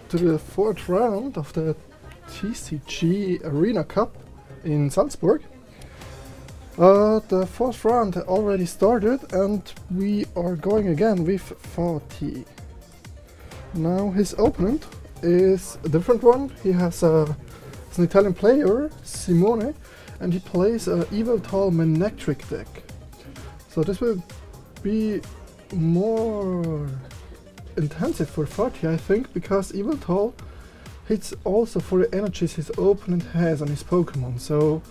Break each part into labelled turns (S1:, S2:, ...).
S1: to the fourth round of the TCG Arena Cup in Salzburg. The fourth round already started and we are going again with Fatih. Now his opponent is a different one. He has an Italian player, Simone, and he plays a Yveltal Manectric deck. So this will be more intensive for Fatih, I think, because Yveltal hits also for the energies his opponent has on his Pokemon. So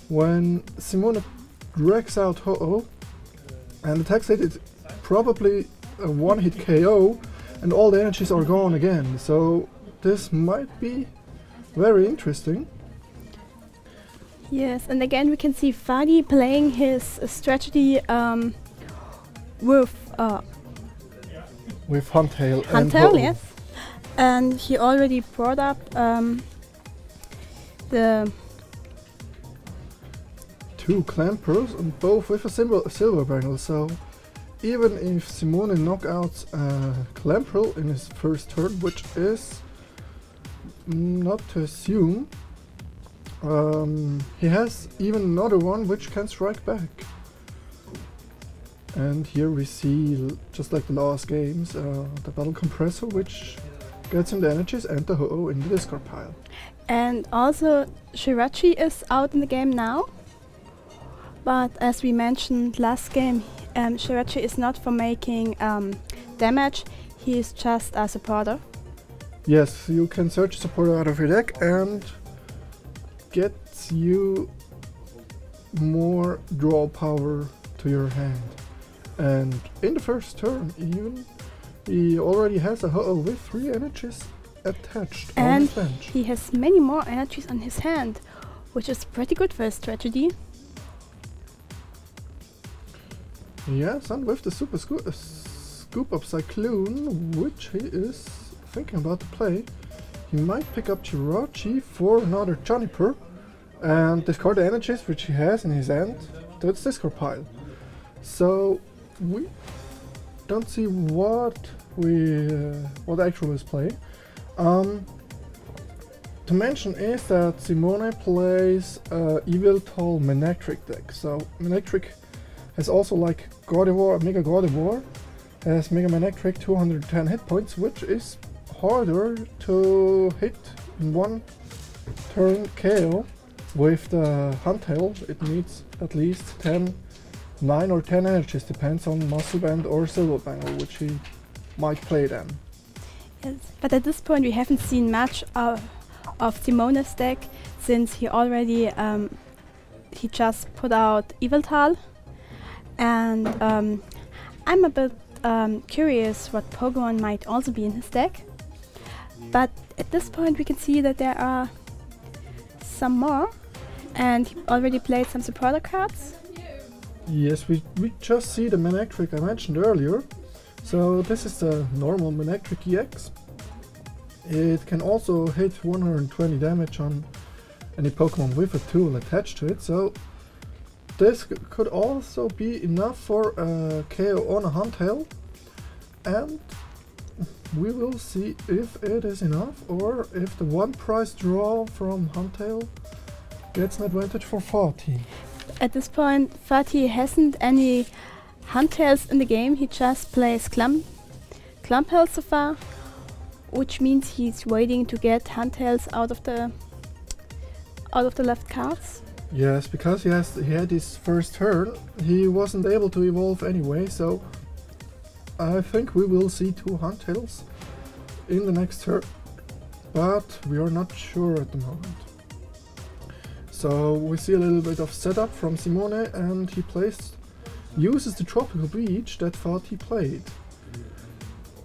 S1: when Simone drags out Ho-Oh and attacks it, it's probably a one-hit KO and all the energies are gone again. So this might be very interesting.
S2: Yes, and again we can see Fatih playing his strategy with
S1: Huntail and
S2: Huntail,
S1: Ho-Oh.
S2: yes. And he already brought up the
S1: two Clampers and both with a silver bangle. So even if Simone knockouts Clamperl in his first turn, which is not to assume, he has even another one which can strike back. And here we see, just like the last games, the Battle Compressor, which gets him the energies and the Ho-Oh in the discard pile.
S2: And also Shirachi is out in the game now. But as we mentioned last game, Shirachi is not for making damage, he is just a supporter.
S1: Yes, you can search a supporter out of your deck and get you more draw power to your hand. And in the first turn even, he already has a Ho-Oh with 3 energies attached on his bench.
S2: He has many more energies on his hand, which is pretty good for his strategy.
S1: Yes, and with the Super Scoop Up Cyclone, which he is thinking about to play, he might pick up Jirachi for another Juniper and discard the energies which he has in his hand to its discard pile. So we don't see what actual is playing. To mention is that Simone plays Yveltal Manectric deck. So Manectric has also, like Gardevoir, Mega Gardevoir, has Mega Manectric 210 hit points, which is harder to hit in one turn KO. With the Huntail, it needs at least 9 or 10 energies, depends on Muscle Band or Silver Bangle, which he might play then.
S2: Yes, but at this point we haven't seen much of Simone's deck, since he already he just put out Yveltal, and I'm a bit curious what Pokemon might also be in his deck. But at this point we can see that there are some more, and he already played some supporter cards.
S1: Yes, we just see the Manectric I mentioned earlier. So this is the normal Manectric EX. It can also hit 120 damage on any Pokemon with a tool attached to it. So this could also be enough for a KO on a Huntail, and we will see if it is enough or if the one prize draw from Huntail gets an advantage for Fatih.
S2: At this point Fatih hasn't any Huntails in the game, he just plays Clamperl so far, which means he's waiting to get Huntails out of the left cards.
S1: Yes, because he had his first turn, he wasn't able to evolve anyway, so I think we will see 2 Huntails in the next turn, but we are not sure at the moment. So we see a little bit of setup from Simone, and he uses the Tropical Beach that Fatih played.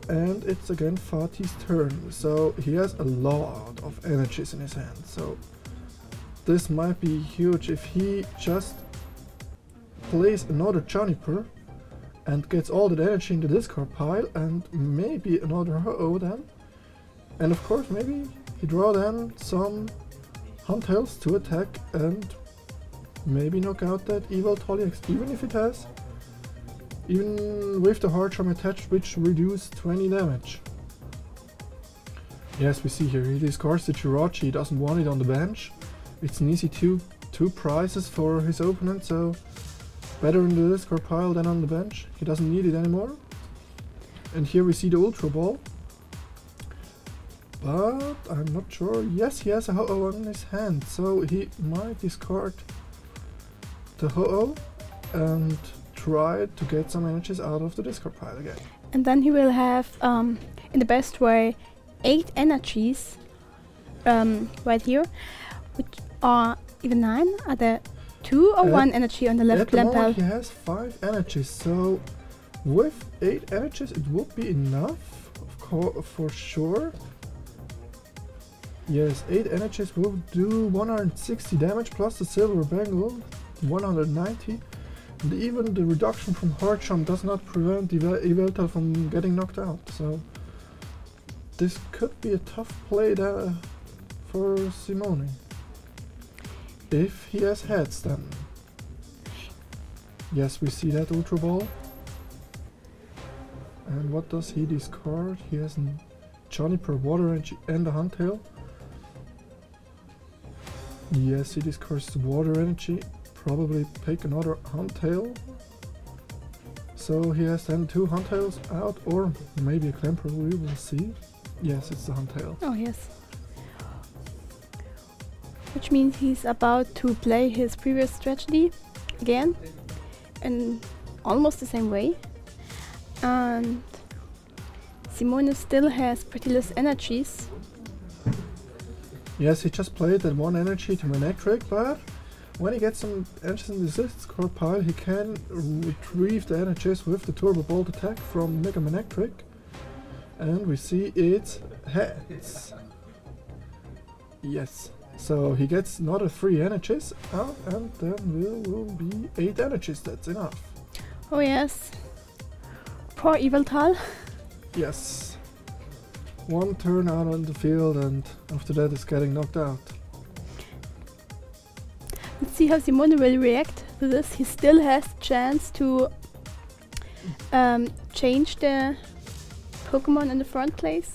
S1: And it's again Fatih's turn, so he has a lot of energies in his hand. So this might be huge if he just plays another Juniper and gets all that energy in the discard pile, and maybe another Ho-Oh then. And of course maybe he draw then some Huntails to attack and maybe knock out that Yveltal EX, even with the Hard Charm attached, which reduce 20 damage. Yes, we see here he discards the Jirachi, he doesn't want it on the bench. It's an easy two prizes for his opponent, so better in the discard pile than on the bench. He doesn't need it anymore. And here we see the Ultra Ball. But I'm not sure. Yes, he has a Ho-Oh in his hand, so he might discard the Ho-Oh and try to get some energies out of the discard pile again.
S2: And then he will have, in the best way, 8 energies right here, which are even 9. Are there 2 or 1 energy on the left
S1: land pile?
S2: pile?
S1: He has 5 energies, so with 8 energies it would be enough, for sure. Yes, 8 energies will do 160 damage plus the silver bangle, 190. And even the reduction from hard jump does not prevent Yveltal from getting knocked out, so this could be a tough play there for Simone. If he has heads then. Yes, we see that Ultra Ball. And what does he discard? He has a Johnny per water energy and a Huntail. Yes, he discards the water energy. Probably pick another Huntail. So he has then 2 Huntails out, or maybe a Clamper, we will see. Yes, it's the Huntail.
S2: Oh yes. Which means he's about to play his previous strategy again in almost the same way. And Simone still has pretty less energies.
S1: Yes, he just played that 1 energy to Manectric, but when he gets some energies in the discard pile, he can retrieve the energies with the Turbo Bolt attack from Mega Manectric. And we see it's heads. Yes, so he gets another 3 energies out, and then will be 8 energies, that's enough.
S2: Oh yes. Poor Yveltal.
S1: Yes. 1 turn out on the field, and after that is getting knocked out.
S2: Let's see how Simone will react to this. He still has the chance to change the Pokemon in the front place.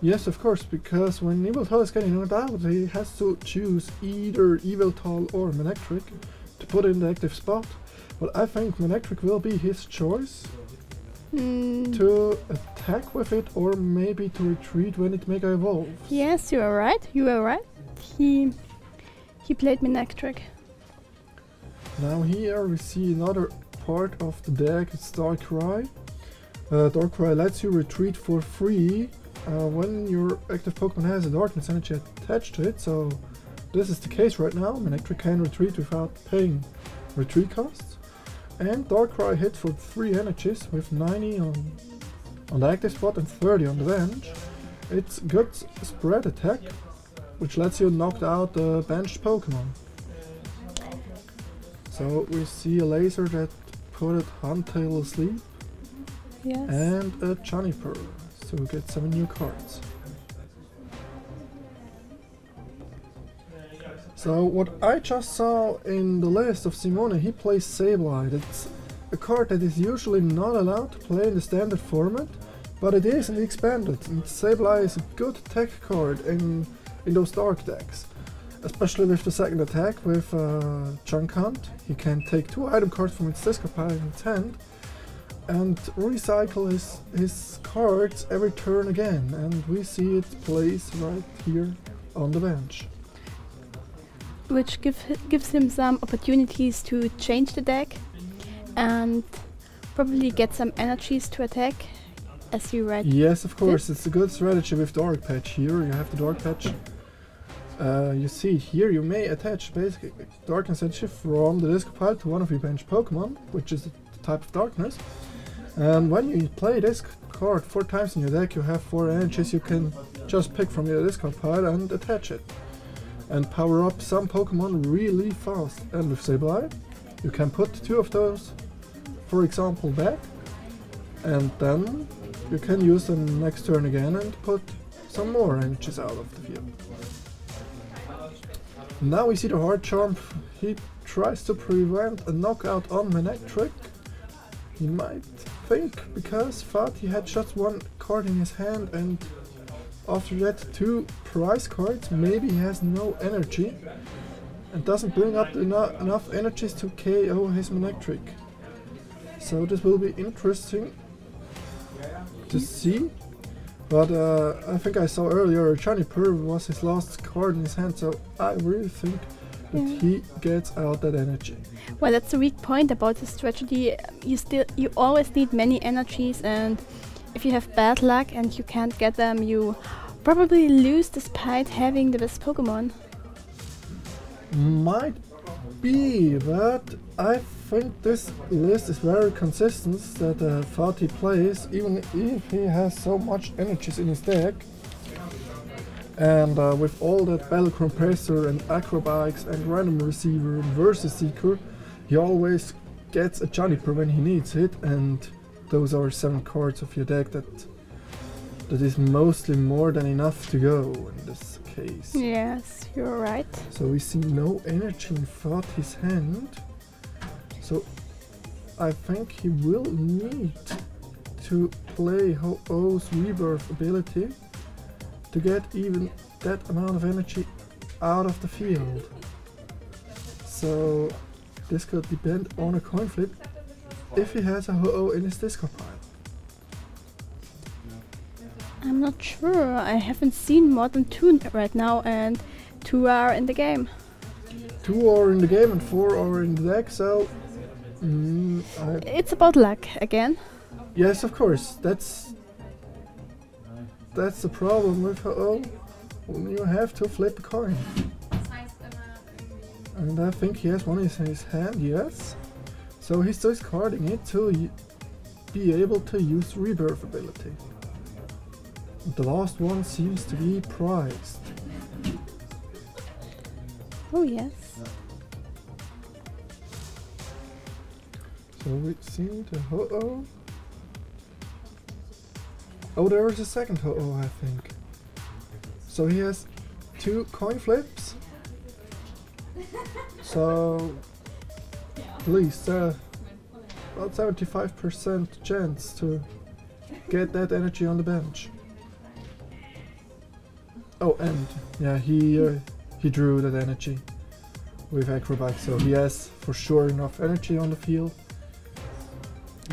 S1: Yes, of course, because when Yveltal is getting knocked out, he has to choose either Yveltal or Manectric to put in the active spot. But I think Manectric will be his choice to attack with it, or maybe to retreat when it Mega Evolves.
S2: Yes, you are right. You are right. He played Manectric.
S1: Now here we see another part of the deck. It's Darkrai. Darkrai lets you retreat for free when your active Pokemon has a Darkness energy attached to it. So this is the case right now. Manectric can retreat without paying retreat costs. And Darkrai hits for 3 energies with 90 on the active spot and 30 on the bench. It's good spread attack, which lets you knock out the benched Pokemon. So we see a laser that put Huntail asleep.
S2: Yes.
S1: And a Juniper, so we get 7 new cards. So what I just saw in the list of Simone, he plays Sableye. It's a card that is usually not allowed to play in the standard format, but it is in the expanded. And Sableye is a good tech card in those dark decks, especially with the second attack with Junk Hunt. He can take 2 item cards from its discard pile in its hand and recycle his cards every turn again, and we see it plays right here on the bench.
S2: Which gives him some opportunities to change the deck and probably get some energies to attack, as you read.
S1: Yes, of course, it's a good strategy with Dark Patch here. You have the Dark Patch. You see here you may attach basically Darkness energy from the discard pile to one of your bench Pokemon, which is the type of Darkness. And when you play this card 4 times in your deck, you have 4 energies you can just pick from your discard pile and attach it. And power up some Pokemon really fast. And with Sableye, you can put 2 of those, for example, back. And then you can use them next turn again and put some more energies out of the field. Now we see the Hard Charm. He tries to prevent a knockout on Manectric. He might think, because Fatih had just 1 card in his hand and After that, 2 prize cards. Maybe he has no energy and doesn't bring up enough energies to KO his Manectric. So this will be interesting to see. But I think I saw earlier Juniper was his last card in his hand, so I really think that he gets out that energy.
S2: Well, that's the weak point about this strategy. You always need many energies, and if you have bad luck and you can't get them, you probably lose despite having the best Pokemon.
S1: Might be, but I think this list is very consistent that Fatih plays, even if he has so much energies in his deck. And with all that Battle Compressor and Acrobikes and Random Receiver and Versus Seeker, he always gets a Juniper when he needs it, and those are 7 cards of your deck that is mostly more than enough to go in this case.
S2: Yes, you're right.
S1: So we see no energy in Fatih's hand, so I think he will need to play Ho-Oh's Rebirth ability to get even that amount of energy out of the field. So this could depend on a coin flip if he has a Ho-Oh in his discard pile.
S2: I'm not sure. I haven't seen more than 2 right now, and 2 are in the game.
S1: 2 are in the game and 4 are in the deck, so
S2: it's about luck again.
S1: yes, of course. That's the problem with Ho-Oh. You have to flip a coin. And I think he has one in his hand, yes. So he's discarding it to be able to use Rebirth ability. The last one seems to be prized.
S2: Oh yes.
S1: So we see the Ho-Oh. Oh, there is a second Ho-Oh, I think. So he has 2 coin flips. So at least about 75% chance to get that energy on the bench. Oh, and yeah, he drew that energy with Acrobat, so he has for sure enough energy on the field.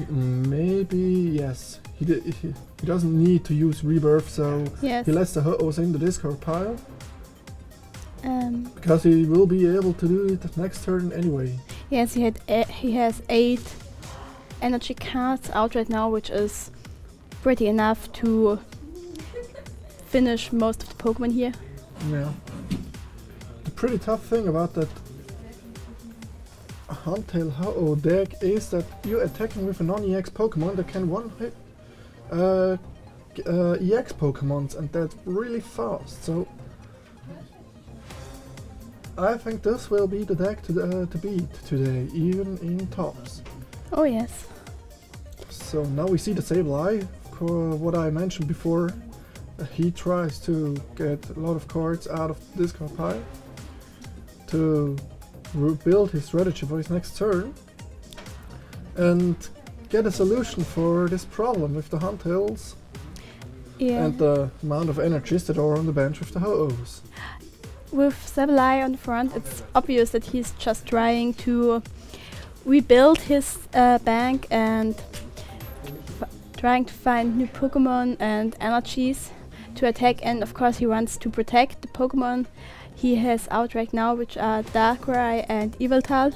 S1: Maybe, yes, he doesn't need to use Rebirth, so
S2: Yes.
S1: he lets the Ho-Ohs in the discard pile. Because he will be able to do it next turn anyway.
S2: Yes, he has 8 energy cards out right now, which is pretty enough to finish most of the Pokemon here.
S1: Yeah. The pretty tough thing about that Huntail Ho-Oh deck is that you're attacking with a non-EX Pokemon that can one-hit EX Pokemons, and that's really fast. So I think this will be the deck to beat today, even in tops.
S2: Oh yes.
S1: So now we see the Sableye, what I mentioned before. He tries to get a lot of cards out of the discard pile to rebuild his strategy for his next turn and get a solution for this problem with the Huntails and the amount of energies that are on the bench with the Ho-Ohs.
S2: With Sableye on the front, it's obvious that he's just trying to rebuild his bank and trying to find new Pokemon and energies to attack, and of course he wants to protect the Pokemon he has out right now, which are Darkrai and Yveltal.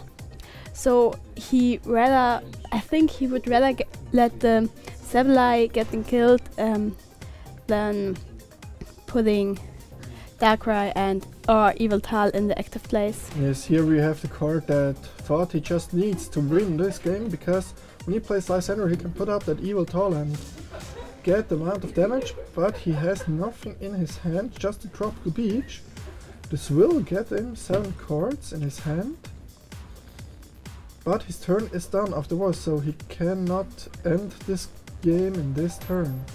S2: So I think he would rather let the Sableye getting killed than putting Darkrai and or Yveltal in the active place.
S1: Yes, here we have the card that Fatih just needs to win this game, because when he plays Lysander he can put up that Yveltal and get the amount of damage, but he has nothing in his hand, just a Tropical Beach. This will get him 7 cards in his hand, but his turn is done afterwards, so he cannot end this game in this turn.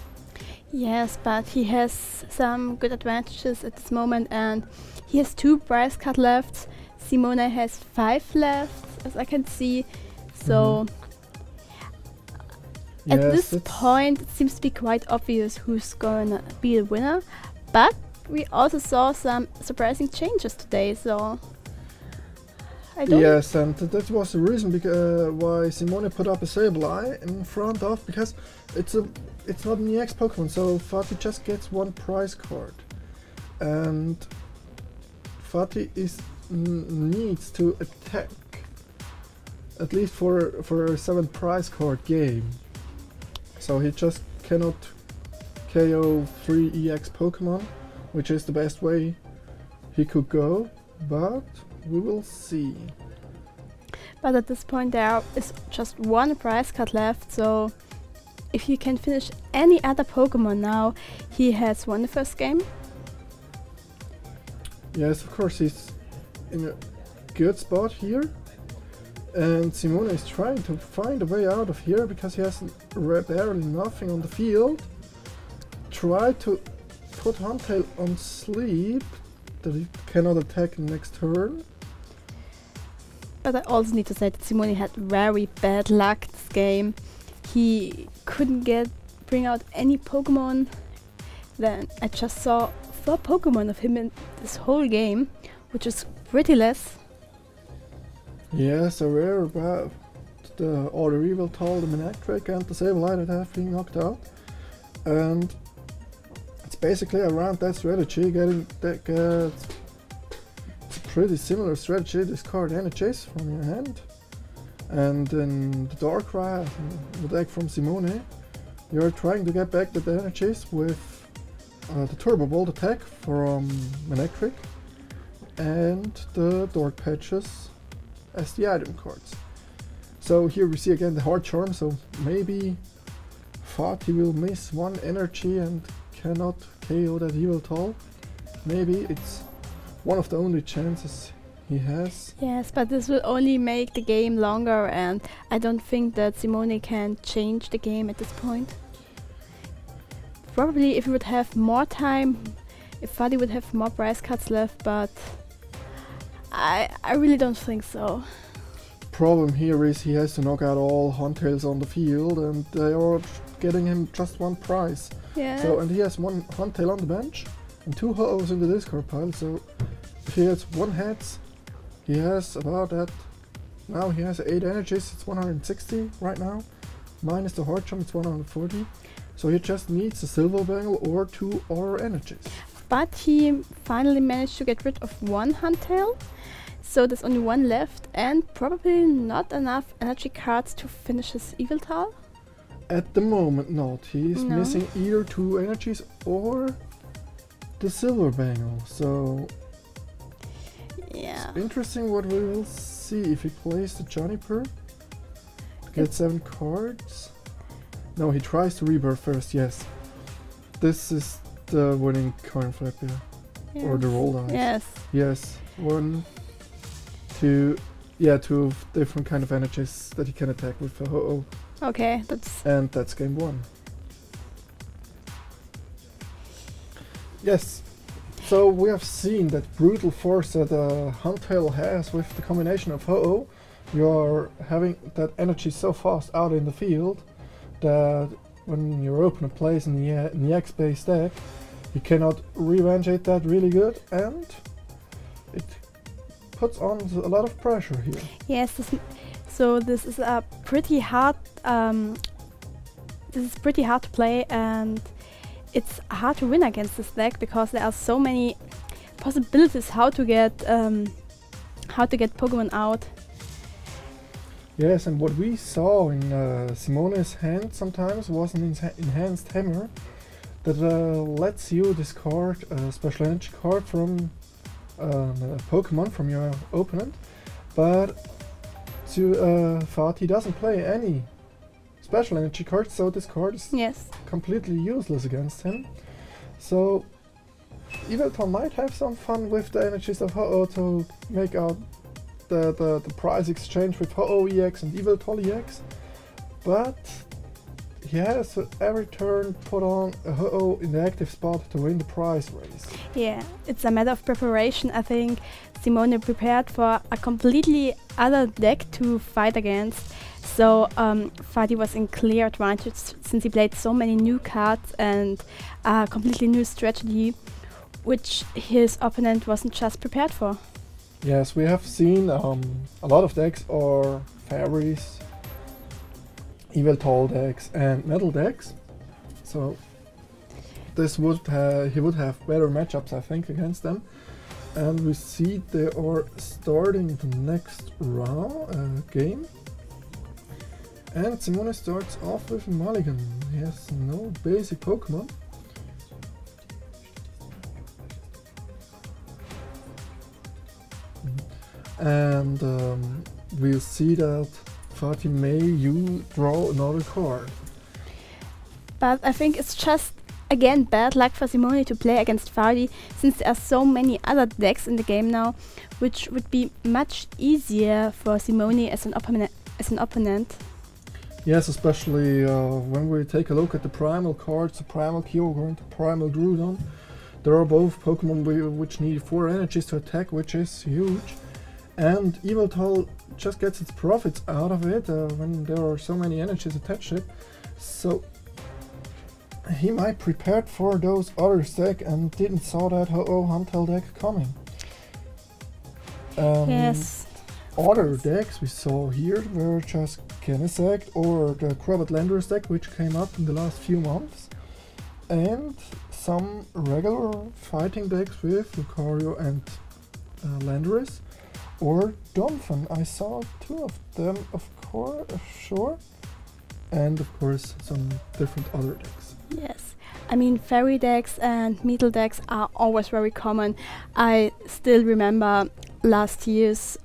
S2: Yes, but he has some good advantages at this moment, and he has 2 prize cards left. Simone has 5 left, as I can see, so at this point it seems to be quite obvious who's gonna be the winner, But we also saw some surprising changes today, so I don't.
S1: Yes, and that was the reason why Simone put up a Sableye in front of, because it's not an EX Pokemon, so Fatih just gets one prize card, and Fatih needs to attack at least for a 7 prize card game, so he just cannot KO 3 EX Pokemon, which is the best way he could go, but we will see.
S2: But at this point there is just one prize card left, so if he can finish any other Pokemon now, he has won the first game.
S1: Yes, of course, he's in a good spot here, and Simone is trying to find a way out of here because he has barely nothing on the field. Try to put Huntail on sleep that he cannot attack next turn.
S2: But I also need to say that Simone had very bad luck this game. He couldn't bring out any Pokemon. Then I just saw 4 Pokemon of him in this whole game, which is pretty less.
S1: Yes, aware about the Order Evil Toll, the Manectric and the Sableye that have been knocked out. And it's basically around that strategy, it's a pretty similar strategy, discard energies from your hand. And in the Darkrai, the deck from Simone, you're trying to get back the energies with the Turbo Bolt attack from Manectric and the Dork Patches as the item cards. So here we see again the Hard Charm, so maybe Fatih will miss 1 energy and cannot KO that Evil Toll. Maybe it's one of the only chances he has.
S2: Yes, but this will only make the game longer, and I don't think that Simone can change the game at this point. Probably if we would have more time, if Fatih would have more prize cards left, but I really don't think so.
S1: Problem here is he has to knock out all Huntails on the field, and they are getting him just 1 prize.
S2: Yeah.
S1: So, and he has 1 Huntail on the bench and 2 Ho-Ohs in the discard pile, so if he has 1 heads, he has about that. Now he has 8 energies, it's 160 right now. Minus the Hard Charm, it's 140. So he just needs a Silver Bangle or 2 Aura energies.
S2: But he finally managed to get rid of 1 Huntail, so there's only 1 left, and probably not enough energy cards to finish his Yveltal.
S1: At the moment not, he's
S2: No.
S1: missing either 2 energies or the Silver Bangle, so
S2: Yeah.
S1: it's interesting what we will see if he plays the Juniper to get 7 cards. No, he tries to rebirth first, yes. This is the winning coin flip, yeah. Or the roll dice.
S2: Yes.
S1: Yes, 1, 2, yeah, 2 different kind of energies that he can attack with a Ho-Oh.
S2: Okay, that's...
S1: And that's game 1. Yes, so we have seen that brutal force that Huntail has with the combination of Ho-Oh. You are having that energy so fast out in the field that when your opponent plays in the X-based deck, you cannot revenge that really good, and it puts on a lot of pressure here.
S2: Yes, so this is a pretty hard... this is pretty hard to play, and it's hard to win against this deck because there are so many possibilities how to get Pokemon out.
S1: Yes, and what we saw in Simone's hand sometimes was an enhanced hammer that lets you discard a special energy card from a Pokemon from your opponent, but Fatih doesn't play any special energy cards, so this card is completely useless against him. So Yveltal might have some fun with the energies of Ho-Oh to make out the prize exchange with Ho-Oh EX and Yveltal EX, but he has to every turn put on a Ho-Oh in the active spot to win the prize race.
S2: Yeah, it's a matter of preparation. I think Simone prepared for a completely other deck to fight against. So Fatih was in clear advantage since he played so many new cards and a completely new strategy, which his opponent wasn't just prepared for.
S1: Yes, we have seen a lot of decks are fairies, evil tall decks and metal decks. So this would he would have better matchups, I think, against them. And we see they are starting the next round game. And Simone starts off with Mulligan. He has no basic Pokemon. And we'll see that Fatih may draw another card.
S2: But I think it's just, again, bad luck for Simone to play against Fatih, since there are so many other decks in the game now, which would be much easier for Simone as an opponent.
S1: Yes, especially when we take a look at the primal cards, the Primal Kyogre and the Primal Groudon. There are both Pokemon which need 4 energies to attack, which is huge. And Yveltal just gets its profits out of it when there are so many energies attached to it. So he might prepared for those other deck and didn't saw that Huntel deck coming.
S2: Yes.
S1: Other decks we saw here were just Genesect or the Crobat Landorus deck, which came up in the last few months, and some regular fighting decks with Lucario and Landorus, or Donphan. I saw 2 of them, of course, sure, and of course some different other decks.
S2: Yes, I mean, fairy decks and metal decks are always very common. I still remember last year's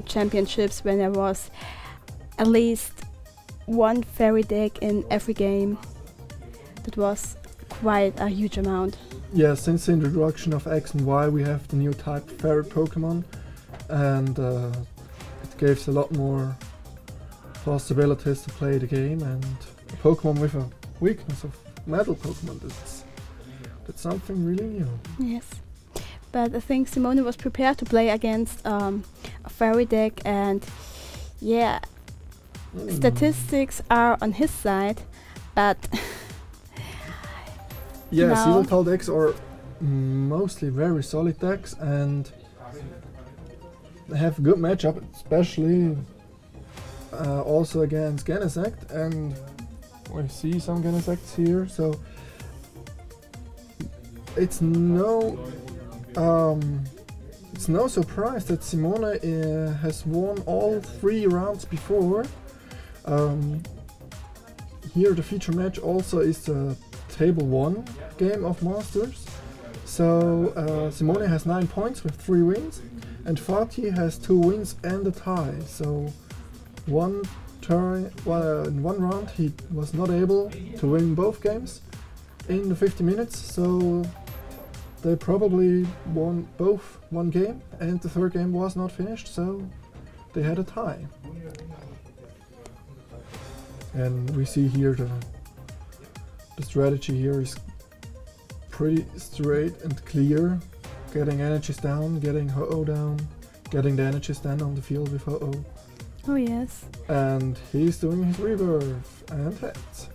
S2: championships when there was at least 1 fairy deck in every game. That was quite a huge amount.
S1: Yeah, since the introduction of X and Y we have the new type fairy Pokemon, and it gives a lot more possibilities to play the game, and a Pokemon with a weakness of metal Pokemon, that's something really new.
S2: Yes. But I think Simone was prepared to play against a fairy deck, and yeah, statistics are on his side, but
S1: yes,
S2: no.
S1: Yveltal decks are mostly very solid decks and they have good matchup, especially also against Genesect, and we see some Genesects here, so it's no surprise that Simone has won all 3 rounds before. Here the feature match also is the table 1 game of Masters. So Simone has 9 points with 3 wins, and Fatih has 2 wins and a tie. So in one round he was not able to win both games in the 50 minutes, so they probably won both 1 game, and the 3rd game was not finished, so they had a tie. And we see here the strategy here is pretty straight and clear. Getting energies down, getting Ho-Oh down, getting the energies down on the field with Ho-Oh.
S2: Oh yes.
S1: And he's doing his rebirth and heads.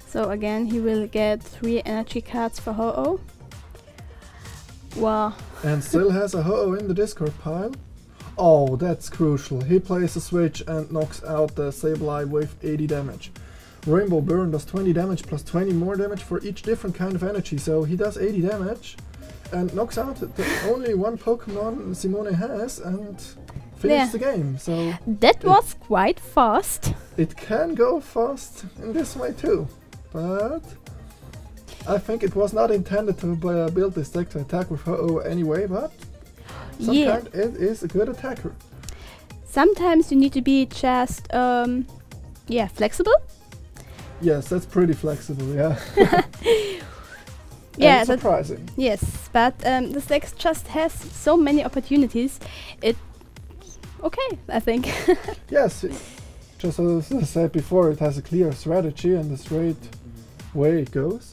S2: So again he will get 3 energy cards for Ho-Oh. Wow.
S1: And still has a Ho-Oh in the discard pile. Oh, that's crucial. He plays a switch and knocks out the Sableye with 80 damage. Rainbow Burn does 20 damage plus 20 more damage for each different kind of energy, so he does 80 damage and knocks out the only 1 Pokemon Simone has and finishes the game. So
S2: that was quite fast.
S1: It can go fast in this way too, but I think it was not intended to build this deck to attack with Ho-Oh anyway, but sometimes it is a good attacker.
S2: Sometimes you need to be just flexible.
S1: Yes, that's pretty flexible, yeah.
S2: Yeah,
S1: surprising.
S2: Yes, but this deck just has so many opportunities. It's okay, I think.
S1: Yes, just as I said before, it has a clear strategy and a straight way it goes.